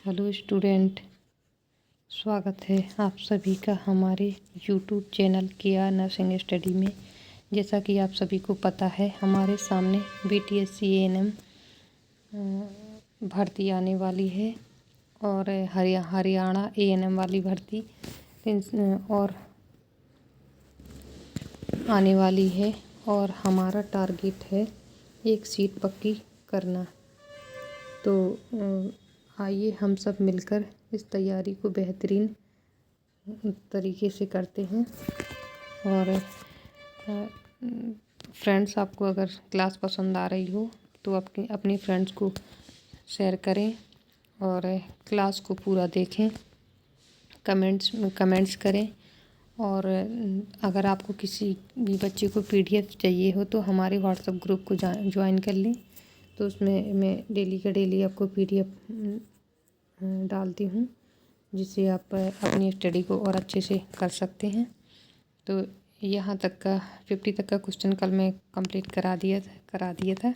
Hello student, स्वागत है आप सभी का हमारे यूट्यूब चैनल किया नर्सिंग स्टडी में। जैसा कि आप सभी को पता है, हमारे सामने बीटीएससी एएनएम भर्ती आने वाली है और हरियाणा एएनएम वाली भर्ती और आने वाली है और हमारा टारगेट है एक सीट पक्की करना। तो आइए हम सब मिलकर इस तैयारी को बेहतरीन तरीके से करते हैं। और फ्रेंड्स, आपको अगर क्लास पसंद आ रही हो तो अपनी फ्रेंड्स को शेयर करें और क्लास को पूरा देखें, कमेंट्स करें। और अगर आपको किसी भी बच्चे को पीडीएफ चाहिए हो तो हमारे व्हाट्सएप ग्रुप को ज्वाइन कर लें। तो उसमें मैं डेली का डेली आपको पीडीएफ डालती हूँ, जिससे आप अपनी स्टडी को और अच्छे से कर सकते हैं। तो यहाँ तक का 50 तक का क्वेश्चन कल मैं कंप्लीट करा दिया था।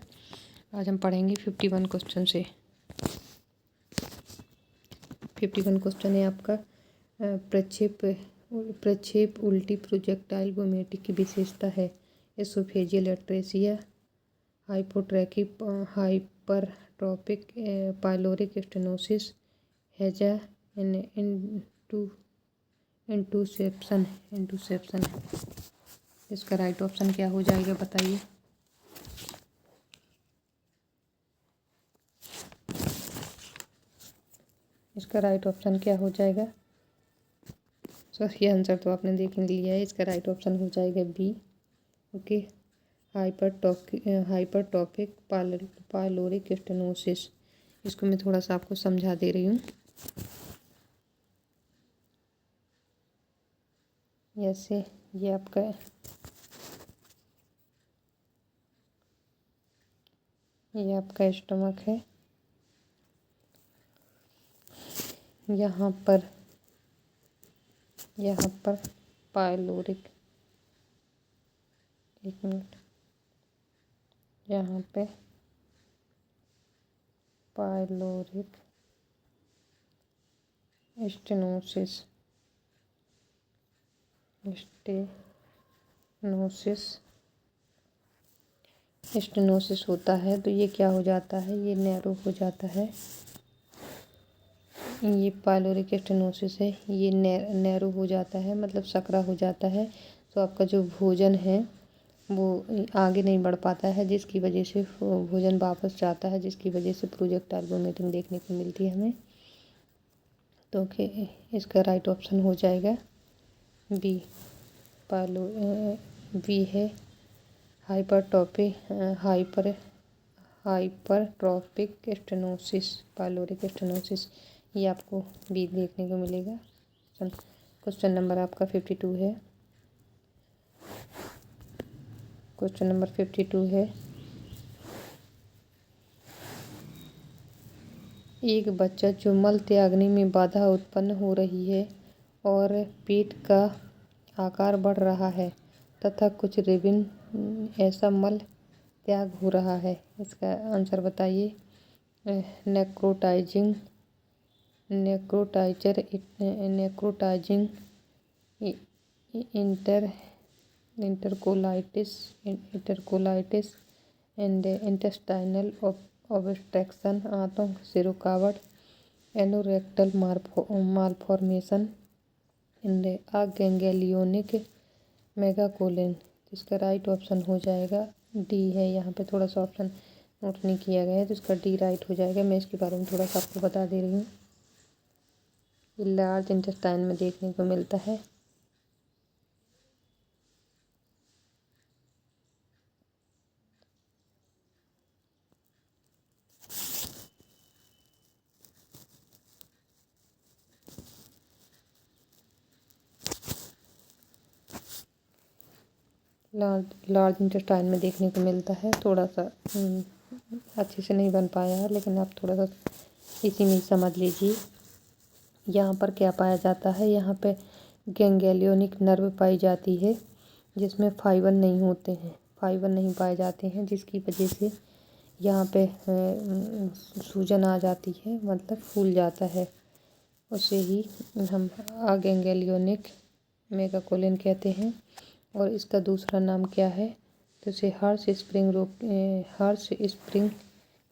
आज हम पढ़ेंगे 51 क्वेश्चन से। 51 क्वेश्चन है आपका प्रक्षेप उल्टी प्रोजेक्टाइल वोमेटिक की विशेषता है। Esophageal atresia, hypotrophic hypertrophic pyloric stenosis, हैजा इंटूसेप्शन। इसका राइट ऑप्शन क्या हो जाएगा, बताइए। इसका राइट ऑप्शन क्या हो जाएगा? सॉरी, आंसर तो आपने देख लिया है। इसका राइट ऑप्शन हो जाएगा B. Okay, hypertrophic pyloric stenosis. इसको मैं थोड़ा सा आपको समझा दे रही हूँ। जैसे ये आपका स्टमक है। यहाँ पर पाइलोरिक, एक मिनट, यहाँ पे पाइलोरिक स्टेनोसिस होता है। तो ये क्या हो जाता है, ये नैरो हो जाता है। ये पाइलोरिक स्टेनोसिस है, ये नैरो हो जाता है, मतलब सकरा हो जाता है। तो आपका जो भोजन है वो आगे नहीं बढ़ पाता है, जिसकी वजह से भोजन वापस जाता है, जिसकी वजह से प्रोजेक्टाइल वोमिटिंग देखने को मिलती है हमें। तो इसका राइट ऑप्शन हो जाएगा बी। बी है हाइपरट्रॉपिक स्टेनोसिस, पाइलोरिक स्टेनोसिस। ये आपको बी देखने को मिलेगा। क्वेश्चन नंबर आपका 52 है। क्वेश्चन नंबर 52 है, एक बच्चा जो मल त्यागने में बाधा उत्पन्न हो रही है और पेट का आकार बढ़ रहा है तथा कुछ रेबिन ऐसा मल त्याग हो रहा है। इसका आंसर बताइए। नेक्रोटाइजिंग इंटरकोलाइटिस एंड इंटेस्टाइनल ऑब्स्ट्रक्शन, आंतों से रुकावट, एनोरेक्टल मालफॉर्मेशन एंड गैंग्लियोनिक मेगाकोलिन। इसका राइट ऑप्शन हो जाएगा डी है। यहाँ पे थोड़ा सा ऑप्शन नोट नहीं किया गया है, तो इसका डी राइट हो जाएगा। मैं इसके बारे में थोड़ा सा आपको बता दे रही हूँ। ये लार्ज इंटेस्टाइन में देखने को मिलता है। लार्ज इंटेस्टाइन में देखने को मिलता है। थोड़ा सा अच्छे से नहीं बन पाया है, लेकिन आप थोड़ा सा इसी में समझ लीजिए। यहाँ पर क्या पाया जाता है, यहाँ पे गैंग्लियोनिक नर्व पाई जाती है, जिसमें फाइबर नहीं पाए जाते हैं, जिसकी वजह से यहाँ पे सूजन आ जाती है, मतलब फूल जाता है, उसे ही हम अगेंगेलियोनिक मेगाकोलिन कहते हैं। और इसका दूसरा नाम क्या है, तो इसे हर्ष स्प्रिंग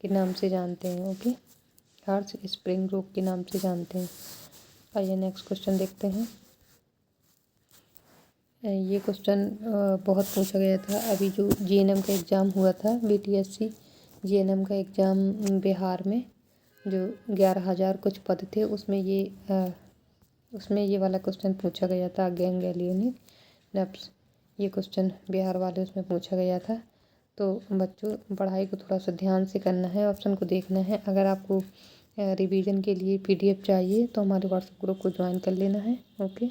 के नाम से जानते हैं। ओके, हर्ष स्प्रिंग रोग के नाम से जानते हैं। आइए नेक्स्ट क्वेश्चन देखते हैं। ये क्वेश्चन बहुत पूछा गया था। अभी जो जीएनएम का एग्ज़ाम हुआ था, बीटीएससी जीएनएम का एग्ज़ाम बिहार में, जो 11,000 कुछ पद थे, उसमें ये वाला क्वेश्चन पूछा गया था, गैंग्लियोनिक नर्व्स। ये क्वेश्चन बिहार वाले उसमें पूछा गया था। तो बच्चों, पढ़ाई को थोड़ा सा ध्यान से करना है, ऑप्शन को देखना है। अगर आपको रिवीजन के लिए पीडीएफ चाहिए तो हमारे व्हाट्सएप ग्रुप को ज्वाइन कर लेना है। ओके,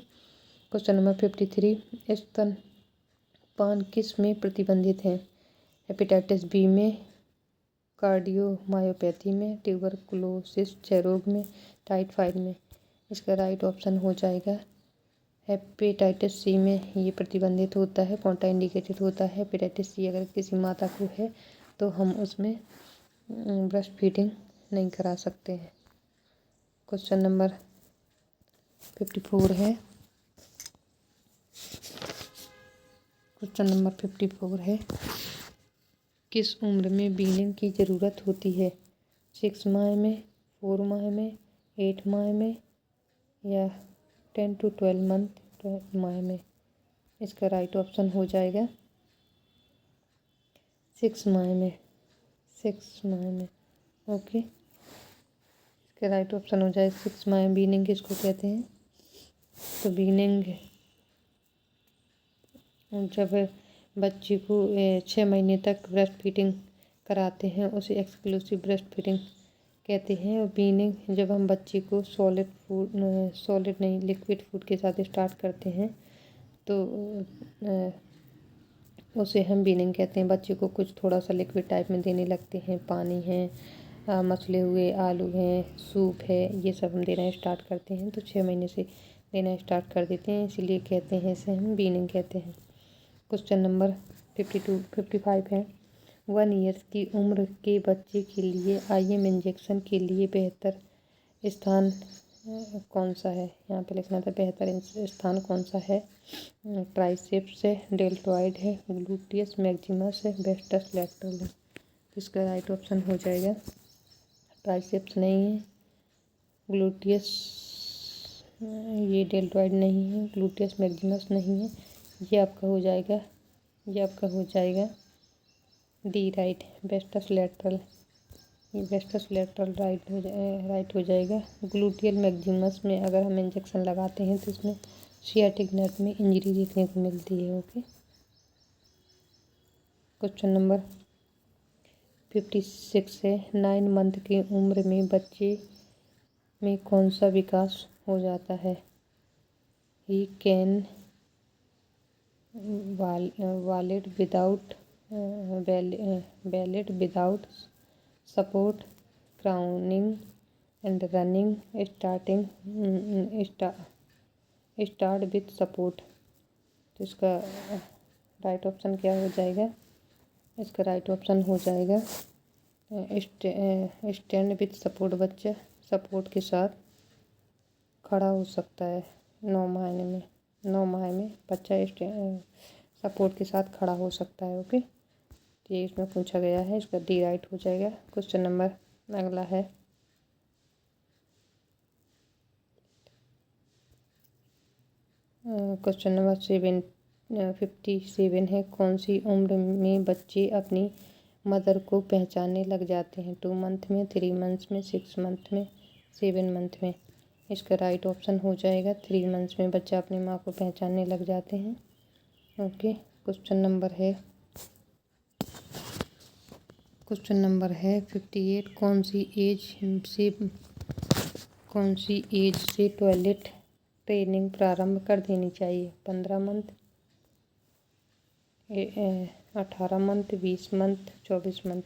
क्वेश्चन नंबर 53, स्तनपान किस में प्रतिबंधित है? हेपेटाइटिस बी में, कार्डियोमायोपैथी में, ट्यूबरकुलोसिस क्षय रोग में, टाइफाइड में। इसका राइट ऑप्शन हो जाएगा हेपेटाइटिस सी में ये प्रतिबंधित होता है, कॉन्ट्रा इंडिकेटेड होता है। हेपेटाइटिस सी अगर किसी माता को है तो हम उसमें ब्रेस्ट फीडिंग नहीं करा सकते हैं। क्वेश्चन नंबर 54 है। क्वेश्चन नंबर 54 है, किस उम्र में वीनिंग की ज़रूरत होती है? 6 माह में, 4 माह में, 8 माह में, या 10 to 12 मंथ 12 माह में? इसका राइट ऑप्शन हो जाएगा 6 माह में। 6 माह में। ओके, इसका राइट ऑप्शन हो जाएगा 6 माह। वीनिंग किसको कहते हैं? तो वीनिंग जब बच्ची को 6 महीने तक ब्रेस्ट फीडिंग कराते हैं उसे एक्सक्लूसिव ब्रेस्ट फीडिंग कहते हैं। और वीनिंग जब हम बच्ची को सॉलिड नहीं, लिक्विड फूड के साथ स्टार्ट करते हैं तो उसे हम वीनिंग कहते हैं। बच्चे को कुछ थोड़ा सा लिक्विड टाइप में देने लगते हैं, पानी है, मसले हुए आलू हैं, सूप है, ये सब हम देना स्टार्ट करते हैं। तो 6 महीने से देना स्टार्ट कर देते हैं, इसीलिए कहते हैं इसे हम वीनिंग कहते हैं। क्वेश्चन नंबर 55 है, 1 ईयर्स की उम्र के बच्चे के लिए IM इंजेक्शन के लिए बेहतर स्थान कौन सा है? यहाँ पे लिखना था बेहतर स्थान कौन सा है। ट्राइसेप्स है, डेल्टॉइड है, ग्लूटियस मैक्सिमस है, वेस्टस लैटरल है। इसका राइट ऑप्शन हो जाएगा ट्राइसेप्स नहीं है, ग्लूटियस, ये डेल्टॉइड नहीं है, ग्लूटियस मैक्सिमस नहीं है। ये आपका हो जाएगा डी राइट, वेस्टस लैटरल। ये वेस्टस लैटरल राइट हो जाएगा। ग्लूटियल मैक्सिमस में अगर हम इंजेक्शन लगाते हैं तो इसमें सियाटिक नर्व में इंजरी देखने को मिलती है। ओके, क्वेश्चन नंबर 56 है, 9 मंथ की उम्र में बच्चे में कौन सा विकास हो जाता है? He can wallet without support, crowning and running, start with support. तो इसका राइट ऑप्शन क्या हो जाएगा? इसका राइट ऑप्शन हो जाएगा स्टैंड विथ सपोर्ट। बच्चा सपोर्ट के साथ खड़ा हो सकता है 9 महीने में। 9 माह में बच्चा सपोर्ट के साथ खड़ा हो सकता है। ओके, तो ये इसमें पूछा गया है, इसका डी राइट हो जाएगा। क्वेश्चन नंबर अगला है, क्वेश्चन नंबर 57 है, कौन सी उम्र में बच्चे अपनी मदर को पहचानने लग जाते हैं? 2 मंथ में, 3 मंथ्स में, 6 मंथ में, 7 मंथ में? इसका राइट ऑप्शन हो जाएगा 3 मंथ्स में बच्चा अपनी माँ को पहचानने लग जाते हैं। ओके, क्वेश्चन नंबर है 58, कौन सी एज से टॉयलेट ट्रेनिंग प्रारंभ कर देनी चाहिए? 15 मंथ, 18 मंथ, 20 मंथ, 24 मंथ?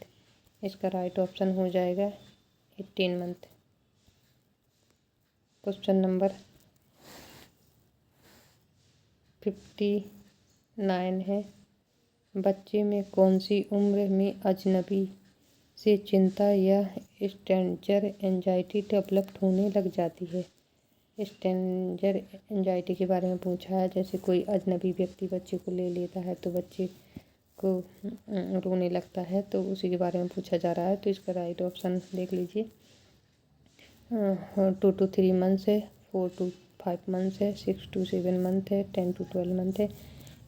इसका राइट ऑप्शन हो जाएगा 18 मंथ। क्वेश्चन नंबर 59 है, बच्चे में कौन सी उम्र में अजनबी से चिंता या स्ट्रेंजर एंजाइटी डेवलप होने लग जाती है। स्ट्रेंजर एंजाइटी के बारे में पूछा है, जैसे कोई अजनबी व्यक्ति बच्चे को ले लेता है तो बच्चे को रोने लगता है, तो उसी के बारे में पूछा जा रहा है। तो इसका राइट ऑप्शन देख लीजिए, 2 to 3 मंथ्स है, 4 to 5 मंथ्स है, 6 to 7 मंथ है, 10 to 12 मंथ है।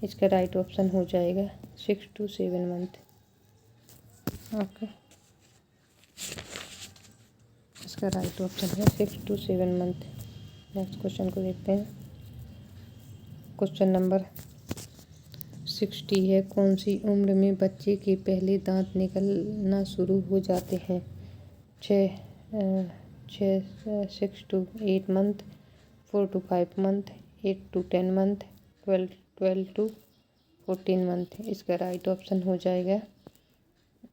इसका राइट ऑप्शन हो जाएगा 6 to 7 मंथ। ओके, इसका राइट ऑप्शन है 6 to 7 मंथ। नेक्स्ट क्वेश्चन को देखते हैं। क्वेश्चन नंबर 60 है, कौन सी उम्र में बच्चे के पहले दांत निकलना शुरू हो जाते हैं? 6 to 8 month, 4 to 5 month, 8 to 10 month, 12 to 14 month. इसका राइट ऑप्शन हो जाएगा,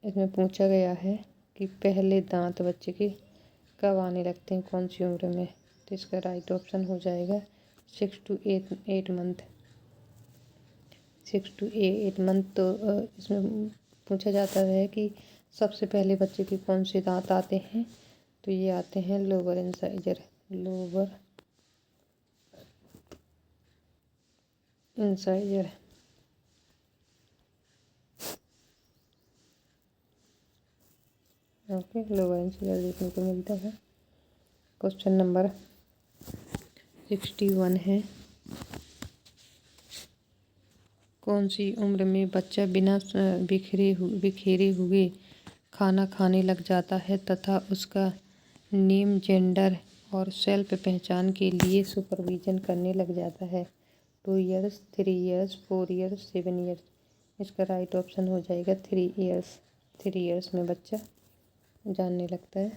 इसमें पूछा गया है कि पहले दांत बच्चे के कब आने लगते हैं, कौन सी उम्र में। तो इसका राइट ऑप्शन हो जाएगा 6 to 8 मंथ। 6 to 8 month. तो इसमें पूछा जाता है कि सबसे पहले बच्चे के कौन से दांत आते हैं, तो ये आते हैं lower incisor. Okay, lower incisor देखने को मिलता है। क्वेश्चन नंबर 61 है, कौन सी उम्र में बच्चा बिना बिखेरे हुए खाना खाने लग जाता है तथा उसका नेम, जेंडर और सेल्फ पहचान के लिए सुपरविजन करने लग जाता है? 2 ईयर्स, 3 ईयर्स, 4 ईयर्स, 7 ईयर्स। इसका राइट ऑप्शन हो जाएगा 3 ईयर्स। 3 ईयर्स में बच्चा जानने लगता है।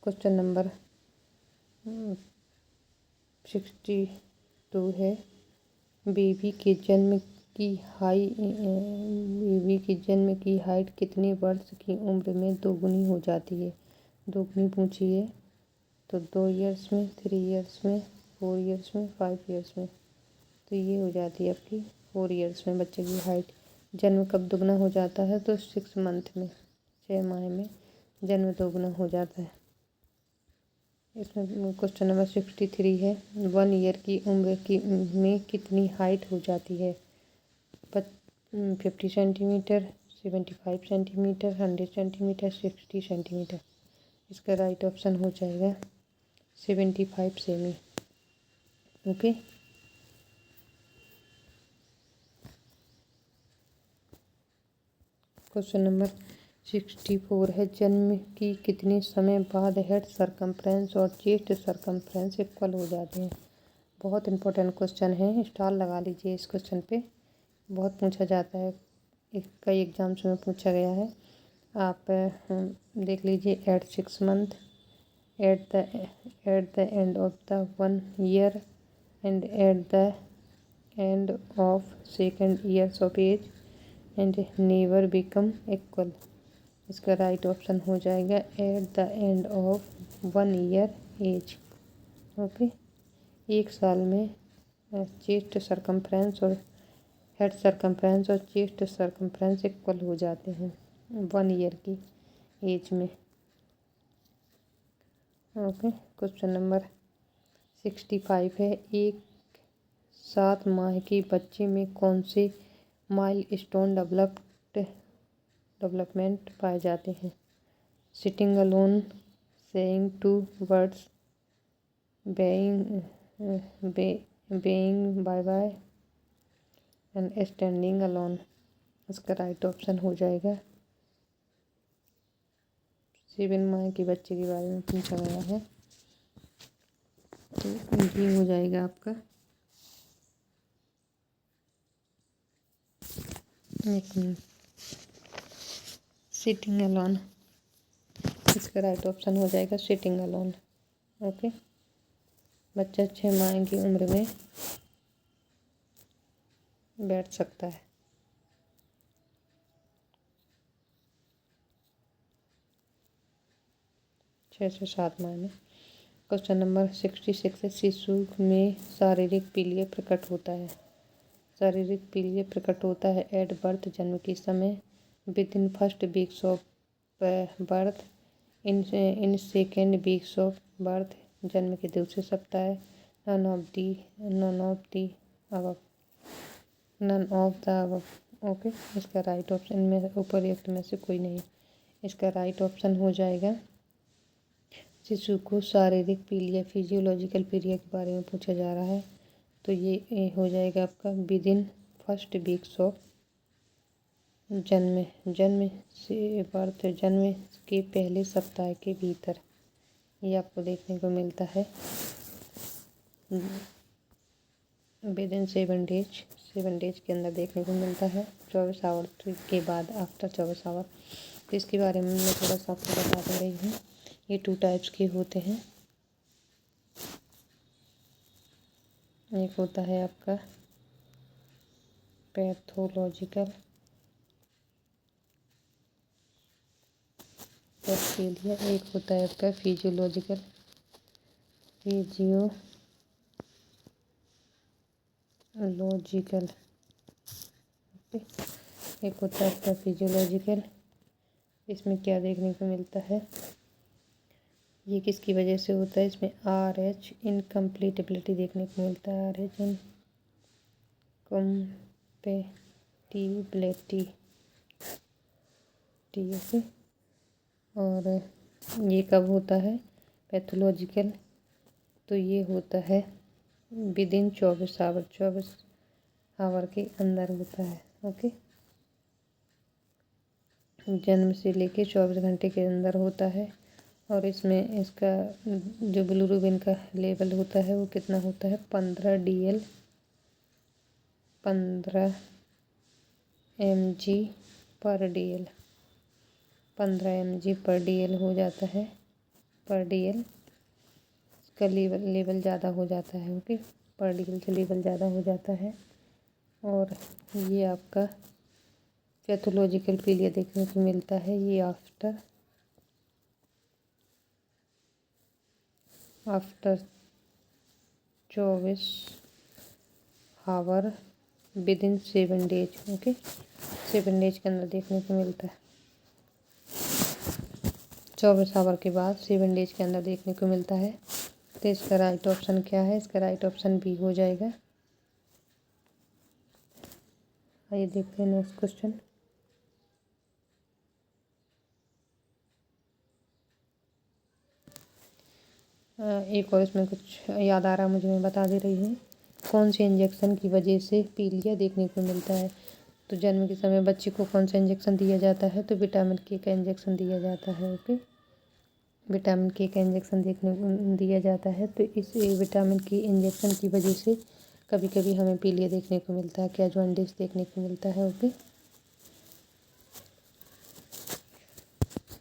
क्वेश्चन नंबर 62 है, बेबी के जन्म की हाइट कितने वर्ष की उम्र में दोगुनी हो जाती है? दोगुनी पूछी है, तो 2 ईयर्स में, 3 ईयर्स में, 4 ईयर्स में, 5 ईयर्स में। तो ये हो जाती है आपकी 4 ईयर्स में बच्चे की हाइट। जन्म कब दोगुना हो जाता है? तो 6 मंथ में, 6 माह में जन्म दोगुना हो जाता है। इसमें क्वेश्चन नंबर 63 है, 1 ईयर की उम्र में कितनी हाइट हो जाती है? 50 सेंटीमीटर, 75 सेंटीमीटर, 100 सेंटीमीटर, 60 सेंटीमीटर। इसका राइट ऑप्शन हो जाएगा 75 सेमी। ओके, क्वेश्चन नंबर 64 है, जन्म की कितने समय बाद हेड सरकमफ्रेंस और चेस्ट सरकमफ्रेंस इक्वल हो जाते हैं? बहुत इंपॉर्टेंट क्वेश्चन है, स्टार लगा लीजिए इस क्वेश्चन पे। बहुत पूछा जाता है, कई एग्जाम्स में पूछा गया है। आप देख लीजिए, at 6 month, at the end of the 1 year and at the end of 2 years of age and never become equal. इसका राइट ऑप्शन हो जाएगा at the end of 1 year age. Okay, 1 साल में चेस्ट सरकमफ्रेंस और head circumference और chest circumference equal हो जाते हैं 1 ईयर की एज में। ओके, क्वेश्चन नंबर 65 है, एक 7 माह के बच्चे में कौन से माइलस्टोन डेवलपमेंट पाए जाते हैं? Sitting alone, saying 2 words, being bye bye and standing alone. इसका राइट ऑप्शन हो जाएगा 7 माह के बच्चे के बारे में पूछा गया है, तो ये हो जाएगा आपका सिटिंग अलोन। इसका राइट ऑप्शन हो जाएगा सिटिंग अलोन। ओके, बच्चा 6 माह की उम्र में बैठ सकता है। छः से 7 माह में। क्वेश्चन नंबर 66 है, शिशु में शारीरिक पीलिया प्रकट होता है? शारीरिक पीलिया प्रकट होता है एट बर्थ, जन्म के समय, within first weeks of birth, in second weeks of birth, जन्म के दूसरे सप्ताह, none of the above. Okay, इसका राइट ऑप्शन में उपर्युक्त में से कोई नहीं। इसका राइट ऑप्शन हो जाएगा, शिशु को शारीरिक पीलिया फिजियोलॉजिकल पीलिया के बारे में पूछा जा रहा है, तो ये हो जाएगा आपका with in first weeks of जन्म से बर्थ, जन्म के पहले सप्ताह के भीतर। ये आपको देखने को मिलता है विद इन 7 डेज के अंदर देखने को मिलता है, 24 आवर के बाद, आफ्टर 24 आवर। तो इसके बारे में मैं थोड़ा सा आपको बता दे रही हूँ। ये 2 टाइप्स के होते हैं। एक होता है आपका पैथोलॉजिकल बैक्टीरिया, एक होता है आपका फिजियोलॉजिकल एक होता है आपका फिजियोलॉजिकल। इसमें क्या देखने को मिलता है, ये किसकी वजह से होता है, इसमें RH इनकम्प्लीटेबिलिटी देखने को मिलता है, RH इनकम्पेटिबिलिटी। ओके, और ये कब होता है पैथोलॉजिकल, तो ये होता है विद इन 24 आवर के अंदर होता है। ओके, जन्म से लेके 24 घंटे के अंदर होता है, और इसमें इसका जो बिलिरुबिन का लेवल होता है वो कितना होता है, 15 DL 15 mg पर DL 15 mg पर DL हो जाता है, पर DL का लेवल ज़्यादा हो जाता है। ओके, पर DL से लेवल ज़्यादा हो जाता है, और ये आपका पैथोलॉजिकल पीलिया देखने को मिलता है, ये after 24 hour within 7 days. Okay, 7 days के अंदर देखने को मिलता है, 24 आवर के बाद 7 डेज के अंदर देखने को मिलता है। तो इसका राइट ऑप्शन क्या है, इसका राइट ऑप्शन बी हो जाएगा। आइए देखते हैं नेक्स्ट क्वेश्चन। एक और इसमें कुछ याद आ रहा मुझे, मैं बता दे रही हूँ। कौन से इंजेक्शन की वजह से पीलिया देखने को मिलता है, तो जन्म के समय बच्चे को कौन सा इंजेक्शन दिया जाता है, तो विटामिन के का इंजेक्शन दिया जाता है। ओके, विटामिन के का इंजेक्शन देखने को दिया जाता है, तो इस विटामिन के इंजेक्शन की वजह से कभी कभी हमें पीलिया देखने को मिलता है, क्या जॉन्डिस देखने को मिलता है। ओके,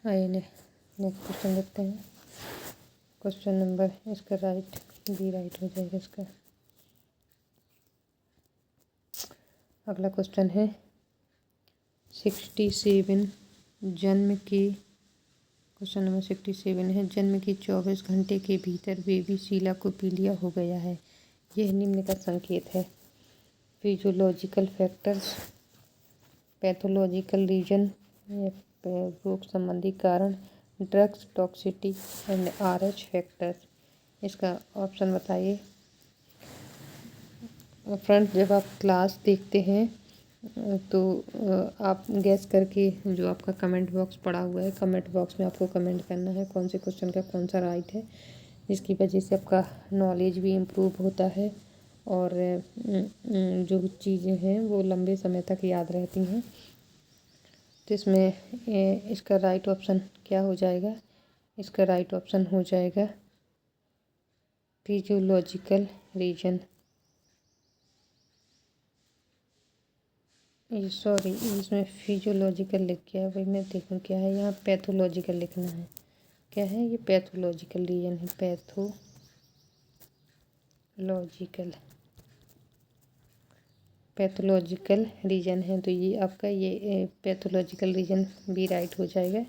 आइए नेक्स्ट क्वेश्चन देखते हैं। क्वेश्चन नंबर, इसका राइट बी राइट हो जाएगा इसका। अगला क्वेश्चन है 67, जन्म के क्वेश्चन नंबर 67 है, जन्म के 24 घंटे के भीतर बेबी शीला को पीलिया हो गया है, यह निम्न का संकेत है। फिजियोलॉजिकल फैक्टर्स, पैथोलॉजिकल रीजन, रोग संबंधी कारण, drugs toxicity and RH factors. इसका ऑप्शन बताइए। फ्रेंड्स, जब आप क्लास देखते हैं तो आप गैस करके जो आपका कमेंट बॉक्स पड़ा हुआ है, कमेंट बॉक्स में आपको कमेंट करना है कौन से क्वेश्चन का कौन सा राइट है, जिसकी वजह से आपका नॉलेज भी इम्प्रूव होता है, और जो चीज़ें हैं वो लंबे समय तक याद रहती हैं। तो इसमें इसका राइट ऑप्शन क्या हो जाएगा, इसका राइट ऑप्शन हो जाएगा फिजियोलॉजिकल रीजन। ये सॉरी, इसमें फिजियोलॉजिकल लिख गया, वही मैं देखूँ क्या है, यहाँ पैथोलॉजिकल लिखना है। क्या है ये, पैथोलॉजिकल रीजन है, पैथोलॉजिकल रीजन है, तो ये आपका ये पैथोलॉजिकल रीजन भी राइट हो जाएगा,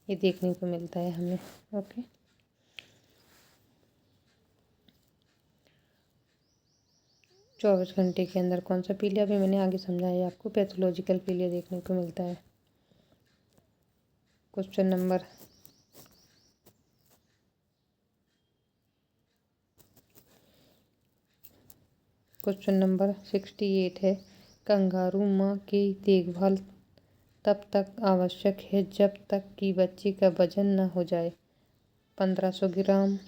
ये देखने को मिलता है हमें। ओके, 24 घंटे के अंदर कौन सा पीलिया, भी मैंने आगे समझाया आपको, पैथोलॉजिकल पीलिया देखने को मिलता है। क्वेश्चन नंबर 68 है। कंगारू माँ की देखभाल तब तक आवश्यक है जब तक कि बच्चे का वजन न हो जाए 1500 ग्राम,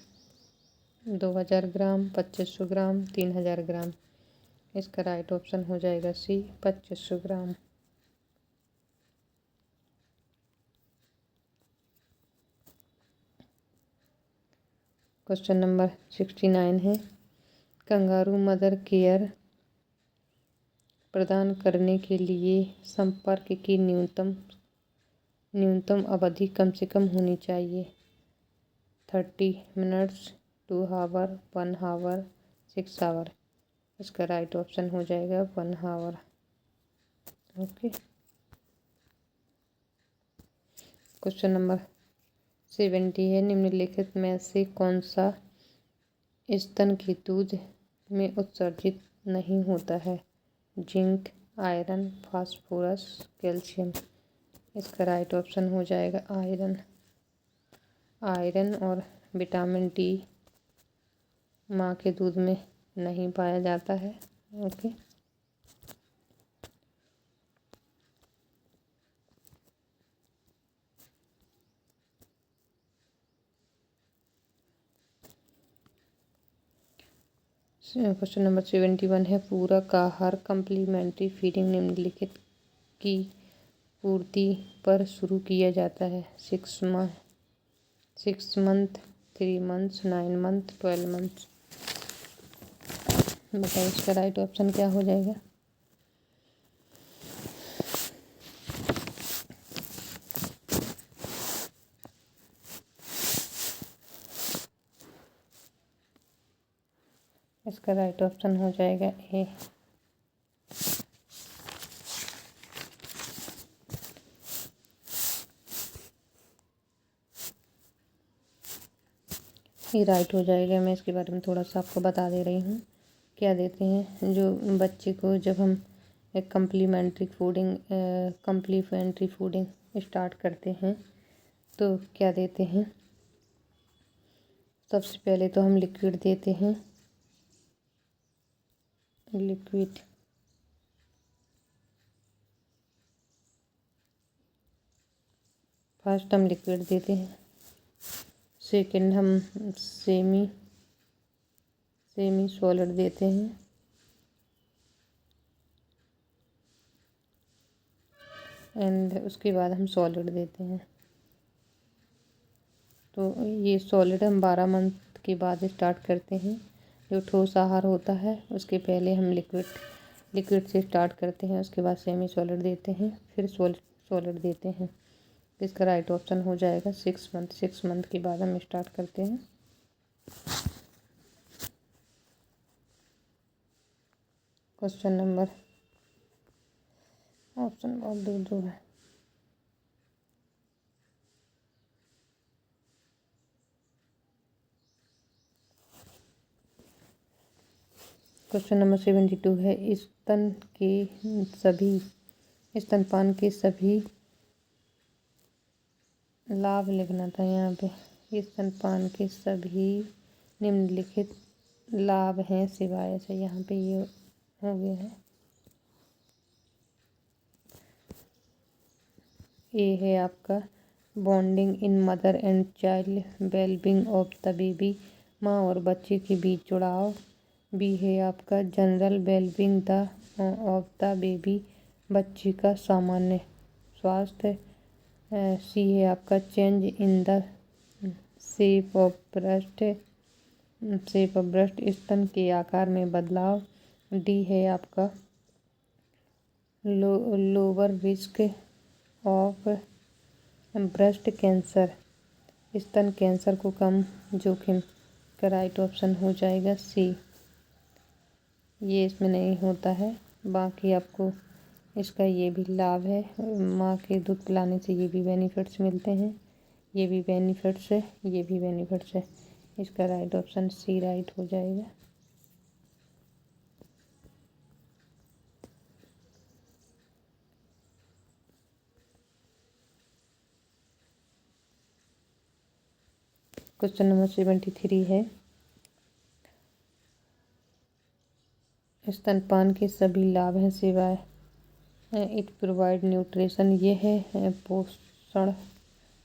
2000 ग्राम, 2500 ग्राम, 3000 ग्राम। इसका राइट ऑप्शन हो जाएगा सी 2500 ग्राम। क्वेश्चन नंबर 69 है। कंगारू मदर केयर प्रदान करने के लिए संपर्क की न्यूनतम अवधि कम से कम होनी चाहिए 30 मिनट्स, 2 आवर, 1 आवर, 6 आवर। इसका राइट ऑप्शन हो जाएगा 1 आवर। ओके। क्वेश्चन नंबर 70 है। निम्नलिखित में से कौन सा स्तन के दूध में उत्सर्जित नहीं होता है? Zinc, iron, phosphorus, calcium. इसका राइट ऑप्शन हो जाएगा आयरन। आयरन और विटामिन डी माँ के दूध में नहीं पाया जाता है। ओके। क्वेश्चन नंबर 71 है। पूरक आहार कम्प्लीमेंट्री फीडिंग निम्नलिखित की पूर्ति पर शुरू किया जाता है 6 मंथ, 3 मंथ्स, 9 मंथ, 12 मंथ्स। बताइए इसका राइट ऑप्शन क्या हो जाएगा? इसका राइट ऑप्शन हो जाएगा ए। ये राइट हो जाएगा। मैं इसके बारे में थोड़ा सा आपको बता दे रही हूँ। क्या देते हैं जो बच्चे को, जब हम एक कम्प्लीमेंट्री फूडिंग स्टार्ट करते हैं तो क्या देते हैं? सबसे पहले तो हम लिक्विड देते हैं। लिक्विड फर्स्ट हम लिक्विड देते हैं। सेकंड हम सेमी सॉलिड देते हैं। एंड उसके बाद हम सॉलिड देते हैं। तो ये सॉलिड हम 12 मंथ के बाद स्टार्ट करते हैं। जो ठोस आहार होता है उसके पहले हम लिक्विड से स्टार्ट करते हैं, उसके बाद सेमी सॉलिड देते हैं, फिर सॉलिड देते हैं। इसका राइट ऑप्शन हो जाएगा 6 मंथ। 6 मंथ के बाद हम स्टार्ट करते हैं। क्वेश्चन नंबर, ऑप्शन बहुत दूर दूर है। क्वेश्चन नंबर 72 है। स्तनपान के सभी लाभ लिखना था यहाँ पे। स्तनपान के सभी निम्नलिखित लाभ हैं सिवाय से, यहाँ पे ये हो गया है। ये है आपका bonding in mother and child, wellbeing of the baby, माँ और बच्चे के बीच जुड़ाव। बी है आपका general wellbeing the of the baby, बच्चे का सामान्य स्वास्थ्य। सी है आपका change in the shape of breast, स्तन के आकार में बदलाव। डी है आपका lower risk of breast cancer, स्तन कैंसर को कम जोखिम। का राइट ऑप्शन हो जाएगा सी। ये इसमें नहीं होता है। बाकी आपको इसका ये भी लाभ है, माँ के दूध पिलाने से ये भी बेनिफिट्स मिलते हैं, ये भी बेनिफिट्स है, ये भी बेनिफिट्स है। इसका राइट ऑप्शन सी राइट हो जाएगा। क्वेश्चन नंबर 73 है, स्तनपान के सभी लाभ हैं सिवाय इट प्रोवाइड न्यूट्रिशन, ये है पोषण,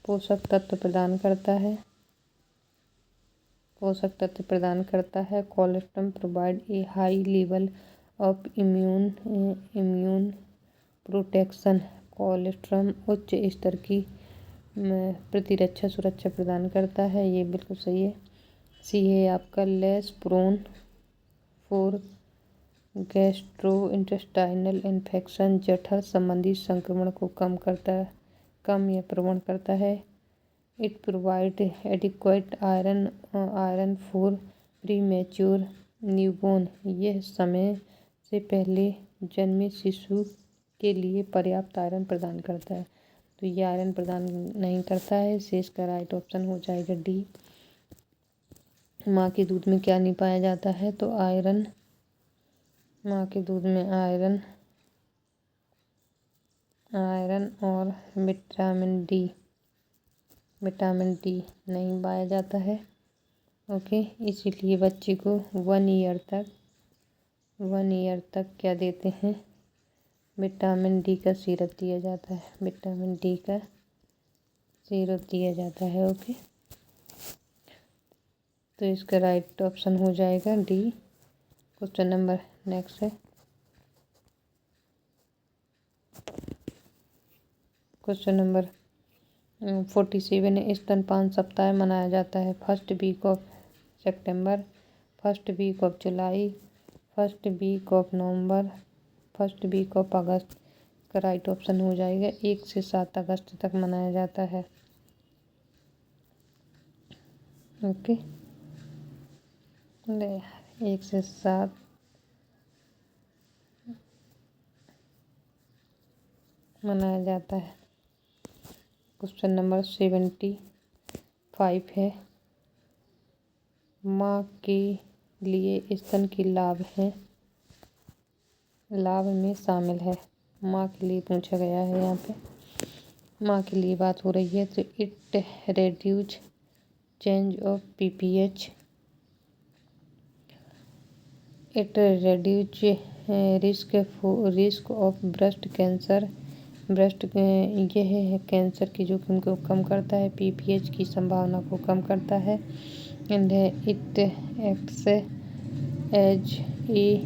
पोषक तत्व प्रदान करता है, पोषक तत्व प्रदान करता है। Cholesterol provide a high level of immune protection, cholesterol उच्च स्तर की प्रतिरक्षा सुरक्षा प्रदान करता है, ये बिल्कुल सही है। सी है आपका less prone for gastrointestinal infection, जठर संबंधी संक्रमण को कम या प्रवण करता है। It provide adequate iron for premature newborn, यह समय से पहले जन्मे शिशु के लिए पर्याप्त आयरन प्रदान करता है, तो ये आयरन प्रदान नहीं करता है। शेष का राइट ऑप्शन हो जाएगा डी। माँ के दूध में क्या नहीं पाया जाता है, तो आयरन, माँ के दूध में आयरन और विटामिन डी नहीं पाया जाता है। ओके, इसीलिए बच्चे को 1 ईयर तक क्या देते हैं, विटामिन डी का सिरप दिया जाता है, विटामिन डी का सिरप दिया जाता है। ओके, तो इसका राइट ऑप्शन हो जाएगा डी। क्वेश्चन नंबर नेक्स्ट है, क्वेश्चन नंबर 47 है, स्तनपान सप्ताह मनाया जाता है first week of September, first week of July, first week of November, first week of August. का राइट ऑप्शन हो जाएगा 1 से 7 अगस्त तक मनाया जाता है। ओके, 1 से 7 मनाया जाता है। क्वेश्चन नंबर 75 है, माँ के लिए स्तन के लाभ हैं, लाभ में शामिल है, माँ के लिए पूछा गया है, यहाँ पे माँ के लिए बात हो रही है, तो it reduces chance of PPH, it reduces risk of breast cancer, यह है कैंसर की जोखिम को कम करता है, पीपीएच की संभावना को कम करता है, and it acts as a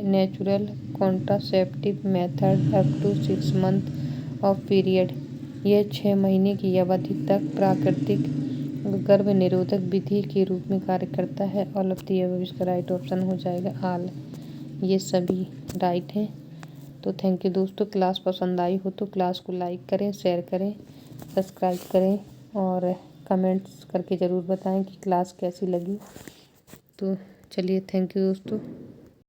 natural contraceptive method up to 6 month of period, यह 6 महीने की अवधि तक प्राकृतिक गर्भ निरोधक विधि के रूप में कार्य करता है। ऑल ऑफ दी अबव, इसका राइट ऑप्शन हो जाएगा ऑल, ये सभी राइट हैं। तो थैंक यू दोस्तों, क्लास पसंद आई हो तो क्लास को लाइक करें, शेयर करें, सब्सक्राइब करें और कमेंट्स करके ज़रूर बताएं कि क्लास कैसी लगी। तो चलिए, थैंक यू दोस्तों।